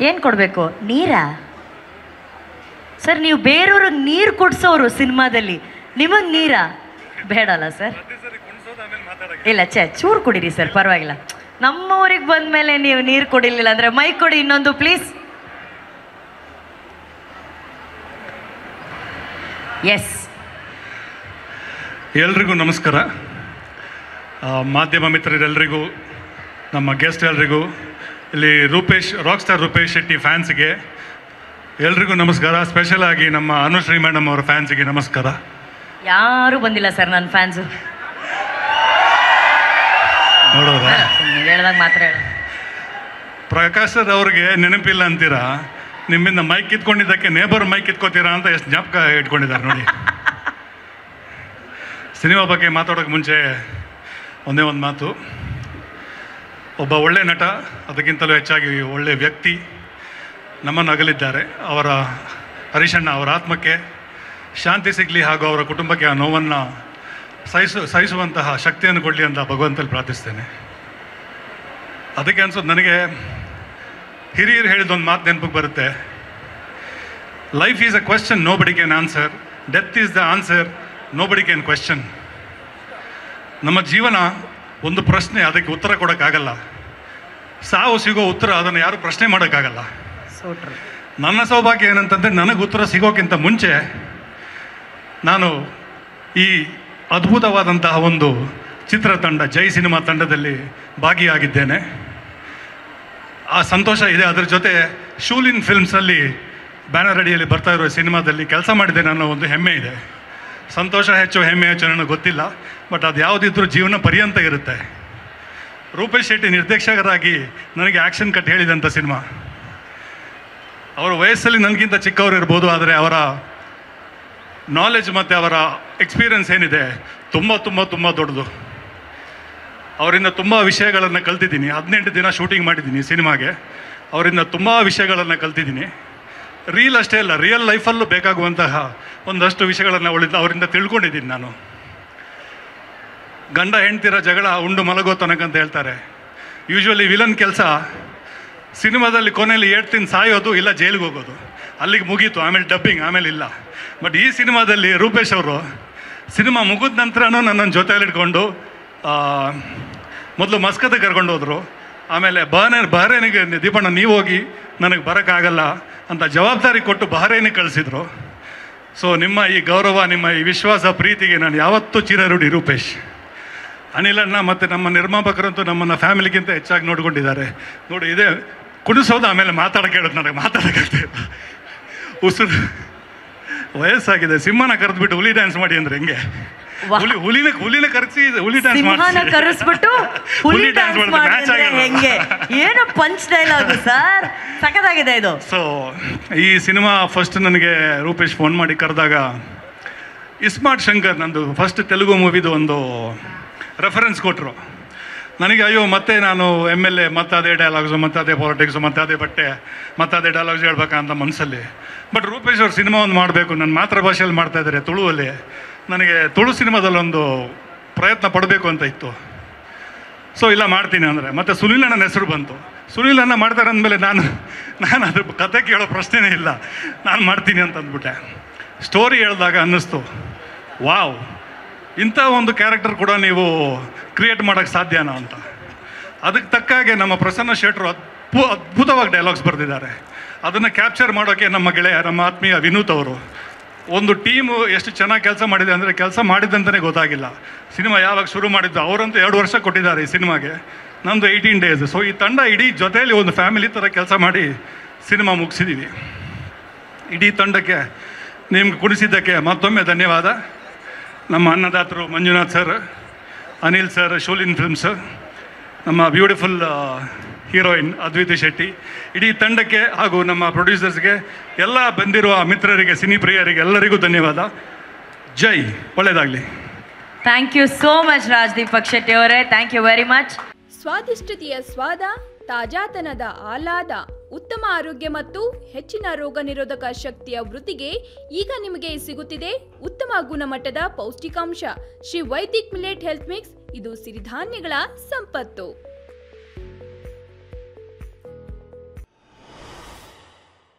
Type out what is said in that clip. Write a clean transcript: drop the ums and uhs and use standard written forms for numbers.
ಏನು ಕೊಡಬೇಕು? ನೀರಾ? ಸರ್ ನೀವು ಬೇರೆಯವ್ರಿಗೆ ನೀರು ಕೊಡ್ಸೋರು ಸಿನಿಮಾದಲ್ಲಿ, ನಿಮಗೆ ನೀರಾ? ಬೇಡಲ್ಲ ಸರ್. ಇಲ್ಲ ಚೂರು ಕುಡೀರಿ ಸರ್, ಪರವಾಗಿಲ್ಲ. ನಮ್ಮ ಊರಿಗೆ ಬಂದ ಮೇಲೆ ನೀವು ನೀರು ಕೊಡಿಲಿಲ್ಲ ಅಂದರೆ ಮೈಕ್ ಕೊಡಿ ಇನ್ನೊಂದು ಪ್ಲೀಸ್. ಎಸ್. ಎಲ್ರಿಗೂ ನಮಸ್ಕಾರ. ಮಾಧ್ಯಮ ಮಿತ್ರರೆಲ್ಲರಿಗೂ, ನಮ್ಮ ಗೆಸ್ಟ್ ಎಲ್ರಿಗೂ, ಇಲ್ಲಿ ರಾಕ್ ಸ್ಟಾರ್ ರೂಪೇಶ್ ಶೆಟ್ಟಿ ಫ್ಯಾನ್ಸ್ಗೆ ಎಲ್ರಿಗೂ ನಮಸ್ಕಾರ. ಸ್ಪೆಷಲ್ ಆಗಿ ನಮ್ಮ ಅನುಶ್ರೀ ಮೇಡಮ್ ಅವರ ಫ್ಯಾನ್ಸ್ಗೆ ನಮಸ್ಕಾರ. ಯಾರೂ ಬಂದಿಲ್ಲ ಸರ್ ನನ್ನ ಫ್ಯಾನ್ಸು. ನೋಡೋದ ಹೇಳ್ದಾಗ ಮಾತ್ರ ಹೇಳ. ಪ್ರಕಾಶ್ ಸರ್ ಅವ್ರಿಗೆ ನೆನಪಿಲ್ಲ ಅಂತೀರಾ, ನಿಮ್ಮಿಂದ ಮೈಕ್ ಕಿತ್ಕೊಂಡಿದ್ದಕ್ಕೆ ನೇಬರ್ ಮೈಕ್ ಕಿತ್ಕೋತೀರಾ ಅಂತ ಎಷ್ಟು ಜ್ಞಾಪಕ ಇಟ್ಕೊಂಡಿದ್ದಾರೆ ನೋಡಿ. ಸಿನಿಮಾ ಬಗ್ಗೆ ಮಾತಾಡೋಕ್ಕೆ ಮುಂಚೆ ಒಂದೇ ಒಂದು ಮಾತು. ಒಬ್ಬ ಒಳ್ಳೆ ನಟ, ಅದಕ್ಕಿಂತಲೂ ಹೆಚ್ಚಾಗಿ ಒಳ್ಳೆ ವ್ಯಕ್ತಿ ನಮ್ಮನ್ನು ಅಗಲಿದ್ದಾರೆ. ಅವರ ಹರೀಶಣ್ಣ ಅವರ ಆತ್ಮಕ್ಕೆ ಶಾಂತಿ ಸಿಗಲಿ, ಹಾಗೂ ಅವರ ಕುಟುಂಬಕ್ಕೆ ಆ ನೋವನ್ನು ಸಹಿಸುವಂತಹ ಶಕ್ತಿಯನ್ನು ಕೊಡಲಿ ಅಂತ ಭಗವಂತಲ್ಲಿ ಪ್ರಾರ್ಥಿಸ್ತೇನೆ. ಅದಕ್ಕೆ ಅನ್ಸೋದು ನನಗೆ, ಹಿರಿಯರು ಹೇಳಿದೊಂದು ಮಾತು ನೆನಪಿಗೆ ಬರುತ್ತೆ. Life is a question, nobody can answer. Death is the answer, nobody can question. ನಮ್ಮ ಜೀವನ ಒಂದು ಪ್ರಶ್ನೆ, ಅದಕ್ಕೆ ಉತ್ತರ ಕೊಡೋಕ್ಕಾಗಲ್ಲ. ಸಾವು ಸಿಗೋ ಉತ್ತರ, ಅದನ್ನು ಯಾರು ಪ್ರಶ್ನೆ ಮಾಡೋಕ್ಕಾಗಲ್ಲ. ನನ್ನ ಸೌಭಾಗ್ಯ ಏನಂತಂದರೆ, ನನಗೆ ಉತ್ತರ ಸಿಗೋಕ್ಕಿಂತ ಮುಂಚೆ ನಾನು ಈ ಅದ್ಭುತವಾದಂತಹ ಒಂದು ಚಿತ್ರತಂಡ ಜೈ ಸಿನಿಮಾ ತಂಡದಲ್ಲಿ ಭಾಗಿಯಾಗಿದ್ದೇನೆ. ಆ ಸಂತೋಷ ಇದೆ. ಅದರ ಜೊತೆ ಶೂಲಿನ್ ಫಿಲ್ಮ್ಸಲ್ಲಿ ಬ್ಯಾನರ್ ಅಡಿಯಲ್ಲಿ ಬರ್ತಾ ಇರೋ ಸಿನಿಮಾದಲ್ಲಿ ಕೆಲಸ ಮಾಡಿದ್ದೇನೆ ಅನ್ನೋ ಒಂದು ಹೆಮ್ಮೆ ಇದೆ. ಸಂತೋಷ ಹೆಚ್ಚು, ಹೆಮ್ಮೆ ಹೆಚ್ಚು ನನಗೆ ಗೊತ್ತಿಲ್ಲ, ಬಟ್ ಅದು ಯಾವುದಿದ್ರೂ ಜೀವನ ಪರ್ಯಂತ ಇರುತ್ತೆ. ರೂಪೇಶ್ ಶೆಟ್ಟಿ ನಿರ್ದೇಶಕರಾಗಿ ನನಗೆ ಆ್ಯಕ್ಷನ್ ಕಟ್ ಹೇಳಿದಂಥ ಸಿನಿಮಾ. ಅವರ ವಯಸ್ಸಲ್ಲಿ ನನಗಿಂತ ಚಿಕ್ಕವರು ಇರ್ಬೋದು, ಆದರೆ ಅವರ ನಾಲೆಜ್ ಮತ್ತು ಅವರ ಎಕ್ಸ್ಪೀರಿಯನ್ಸ್ ಏನಿದೆ ತುಂಬ ತುಂಬ ತುಂಬ ದೊಡ್ಡದು. ಅವರಿಂದ ತುಂಬ ವಿಷಯಗಳನ್ನು ಕಲ್ತಿದ್ದೀನಿ. 18 ದಿನ ಶೂಟಿಂಗ್ ಮಾಡಿದ್ದೀನಿ ಸಿನಿಮಾಗೆ. ಅವರಿಂದ ತುಂಬ ವಿಷಯಗಳನ್ನು ಕಲ್ತಿದ್ದೀನಿ. ರೀಲ್ ಅಷ್ಟೇ ಅಲ್ಲ, ರಿಯಲ್ ಲೈಫಲ್ಲೂ ಬೇಕಾಗುವಂತಹ ಒಂದಷ್ಟು ವಿಷಯಗಳನ್ನು ಅವರಿಂದ ತಿಳ್ಕೊಂಡಿದ್ದೀನಿ ನಾನು. ಗಂಡ ಹೆಂಡ್ತಿರ ಜಗಳ ಉಂಡು ಮಲಗೋ ತನಕ ಅಂತ ಹೇಳ್ತಾರೆ. ಯೂಶ್ವಲಿ ವಿಲನ್ ಕೆಲಸ ಸಿನಿಮಾದಲ್ಲಿ ಕೊನೆಯಲ್ಲಿ 8 ತಿಂದು ಸಾಯೋದು, ಇಲ್ಲ ಜೈಲಿಗೆ ಹೋಗೋದು, ಅಲ್ಲಿಗೆ ಮುಗೀತು, ಆಮೇಲೆ ಡಬ್ಬಿಂಗ್, ಆಮೇಲೆ ಇಲ್ಲ. ಬಟ್ ಈ ಸಿನಿಮಾದಲ್ಲಿ ರೂಪೇಶ್ ಅವರು ಸಿನಿಮಾ ಮುಗಿದ ನಂತರನೂ ನನ್ನನ್ನು ಜೊತೆಯಲ್ಲಿ ಇಟ್ಕೊಂಡು ಮೊದಲು ಮಸ್ಕತ್ಗೆ ಕರ್ಕೊಂಡು ಹೋದರು. ಆಮೇಲೆ ಬಹರೇನಿಗೆ, ದೀಪಣ್ಣ ನೀವು ಹೋಗಿ, ನನಗೆ ಬರೋಕ್ಕಾಗಲ್ಲ ಅಂತ ಜವಾಬ್ದಾರಿ ಕೊಟ್ಟು ಬಹರೇನಿಗೆ ಕಳಿಸಿದ್ರು. ಸೊ ನಿಮ್ಮ ಈ ಗೌರವ, ನಿಮ್ಮ ಈ ವಿಶ್ವಾಸ, ಪ್ರೀತಿಗೆ ನಾನು ಯಾವತ್ತೂ ಚಿರಋಣಿ ರೂಪೇಶ್. ಅನಿಲಣ್ಣ ಮತ್ತು ನಮ್ಮ ನಿರ್ಮಾಪಕರಂತೂ ನಮ್ಮನ್ನು ಫ್ಯಾಮಿಲಿಗಿಂತ ಹೆಚ್ಚಾಗಿ ನೋಡ್ಕೊಂಡಿದ್ದಾರೆ. ನೋಡಿ, ಇದೇ ಕುಣಿಸೋದು, ಆಮೇಲೆ ಮಾತಾಡೋಕೆ ಹೇಳೋದು. ನನಗೆ ಮಾತಾಡೋಕ್ಕೆ ಉಸಿರು ವಯಸ್ಸಾಗಿದೆ. ಸಿಂಹನ ಕರೆದ್ಬಿಟ್ಟು ಹುಲಿ ಡ್ಯಾನ್ಸ್ ಮಾಡಿ ಅಂದರೆ ಹೆಂಗೆ? ಹುಲಿನ ಕರೆಸಿ ಹುಲಿ ಡ್ಯಾನ್ಸ್ ಕರೆಸ್ಬಿಟ್ಟು ಹುಲಿ ಡ್ಯಾನ್ಸ್ ಮಾಡಿ ಹೆಂಗೆ? ಏನು ಪಂಚ್ ಡೈಲಾಗ್ ಸರ್, ಸಖತ್ತಾಗಿದೆ ಇದು. ಸೊ ಈ ಸಿನಿಮಾ ಫಸ್ಟ್ ನನಗೆ ರೂಪೇಶ್ ಫೋನ್ ಮಾಡಿ ಕರೆದಾಗ, ಇಸ್ಮಾರ್ಟ್ ಶಂಕರ್ ನಂದು ಫಸ್ಟ್ ತೆಲುಗು ಮೂವಿದು ಒಂದು ರೆಫರೆನ್ಸ್ ಕೊಟ್ಟರು ನನಗೆ. ಅಯ್ಯೋ, ಮತ್ತೆ ನಾನು MLA, ಮತ್ತೆ ಅದೇ ಡೈಲಾಗ್ಸು, ಮತ್ತೆ ಅದೇ ಪಾಲಿಟಿಕ್ಸು, ಮತ್ತೆ ಅದೇ ಬಟ್ಟೆ, ಮತ್ತೆ ಅದೇ ಡೈಲಾಗ್ಸ್ ಹೇಳ್ಬೇಕಂತ ಮನಸ್ಸಲ್ಲಿ. ಬಟ್ ರೂಪೇಶ್ ಅವ್ರ ಸಿನಿಮಾ ಒಂದು ಮಾಡಬೇಕು, ನನ್ನ ಮಾತೃಭಾಷೆಯಲ್ಲಿ ಮಾಡ್ತಾ ಇದ್ದಾರೆ, ತುಳುವಲ್ಲಿ. ನನಗೆ ತುಳು ಸಿನಿಮಾದಲ್ಲೊಂದು ಪ್ರಯತ್ನ ಪಡಬೇಕು ಅಂತ ಇತ್ತು. ಸೊ ಇಲ್ಲ, ಮಾಡ್ತೀನಿ ಅಂದರೆ ಮತ್ತೆ ಸುನಿಲ್ ಅಣ್ಣನ ಹೆಸರು ಬಂತು. ಸುನಿಲ್ ಅಣ್ಣ ಮಾಡ್ತಾರೆ ಅಂದಮೇಲೆ ನಾನು ಅದ್ರ ಕತೆ ಕೇಳೋ ಪ್ರಶ್ನೆನೇ ಇಲ್ಲ, ನಾನು ಮಾಡ್ತೀನಿ ಅಂತ ಅಂದ್ಬಿಟ್ಟೆ. ಸ್ಟೋರಿ ಹೇಳಿದಾಗ ಅನ್ನಿಸ್ತು, ವಾವ್, ಇಂಥ ಒಂದು ಕ್ಯಾರೆಕ್ಟರ್ ಕೂಡ ನೀವು ಕ್ರಿಯೇಟ್ ಮಾಡೋಕ್ಕೆ ಸಾಧ್ಯನಾ ಅಂತ. ಅದಕ್ಕೆ ತಕ್ಕಾಗೆ ನಮ್ಮ ಪ್ರಸನ್ನ ಶೆಟ್ರು ಅದ್ಭುತವಾಗಿ ಡೈಲಾಗ್ಸ್ ಬರೆದಿದ್ದಾರೆ. ಅದನ್ನು ಕ್ಯಾಪ್ಚರ್ ಮಾಡೋಕ್ಕೆ ನಮ್ಮ ಗೆಳೆಯ, ನಮ್ಮ ಆತ್ಮೀಯ ವಿನೂತ್ ಅವರು, ಒಂದು ಟೀಮು ಎಷ್ಟು ಚೆನ್ನಾಗಿ ಕೆಲಸ ಮಾಡಿದೆ ಅಂದರೆ, ಕೆಲಸ ಮಾಡಿದ್ದಂತಲೇ ಗೊತ್ತಾಗಿಲ್ಲ. ಸಿನಿಮಾ ಯಾವಾಗ ಶುರು ಮಾಡಿದ್ದು, ಅವರಂತೂ 2 ವರ್ಷ ಕೊಟ್ಟಿದ್ದಾರೆ ಈ ಸಿನಿಮಾಗೆ, ನಮ್ಮದು 18 ಡೇಸ್. ಸೊ ಈ ತಂಡ ಇಡೀ ಜೊತೆಯಲ್ಲಿ ಒಂದು ಫ್ಯಾಮಿಲಿ ಥರ ಕೆಲಸ ಮಾಡಿ ಸಿನಿಮಾ ಮುಗಿಸಿದ್ದೀವಿ. ಇಡೀ ತಂಡಕ್ಕೆ ನಿಮ್ಗೆ ಕುಣಿಸಿದ್ದಕ್ಕೆ ಮತ್ತೊಮ್ಮೆ ಧನ್ಯವಾದ. ನಮ್ಮ ಅನ್ನದಾತರು Manjunath sir, Anil sir, Shoolin Films, ನಮ್ಮ ಬ್ಯೂಟಿಫುಲ್ ಹೀರೋಯಿನ್ ಅದ್ವಿತಿ ಶೆಟ್ಟಿ, ಇಡೀ ತಂಡಕ್ಕೆ ಹಾಗೂ ನಮ್ಮ ಪ್ರೊಡ್ಯೂಸರ್ಸ್ಗೆ, ಎಲ್ಲ ಬಂದಿರುವ ಮಿತ್ರರಿಗೆ, ಸಿನಿ ಪ್ರಿಯರಿಗೆ ಎಲ್ಲರಿಗೂ ಧನ್ಯವಾದ. ಜೈ, ಒಳ್ಳೆಯದಾಗಲಿ. Thank you so much Rajdeepak Shetty ಅವರೇ, ಥ್ಯಾಂಕ್ ಯು ವೆರಿ ಮಚ್. ಸ್ವಾದಿಷ್ಟತೆಯ ಸ್ವಾದ, ತಾಜಾತನದ ಆಹ್ಲಾದ, ಉತ್ತಮ ಆರೋಗ್ಯ ಮತ್ತು ಹೆಚ್ಚಿನ ರೋಗ ನಿರೋಧಕ ಶಕ್ತಿಯ ವೃದ್ಧಿಗೆ ಈಗ ನಿಮಗೆ ಸಿಗುತ್ತಿದೆ ಉತ್ತಮ ಗುಣಮಟ್ಟದ ಪೌಷ್ಟಿಕಾಂಶ Shri Vaidik millet health mix. ಇದು ಸಿರಿಧಾನ್ಯಗಳ ಸಂಪತ್ತು.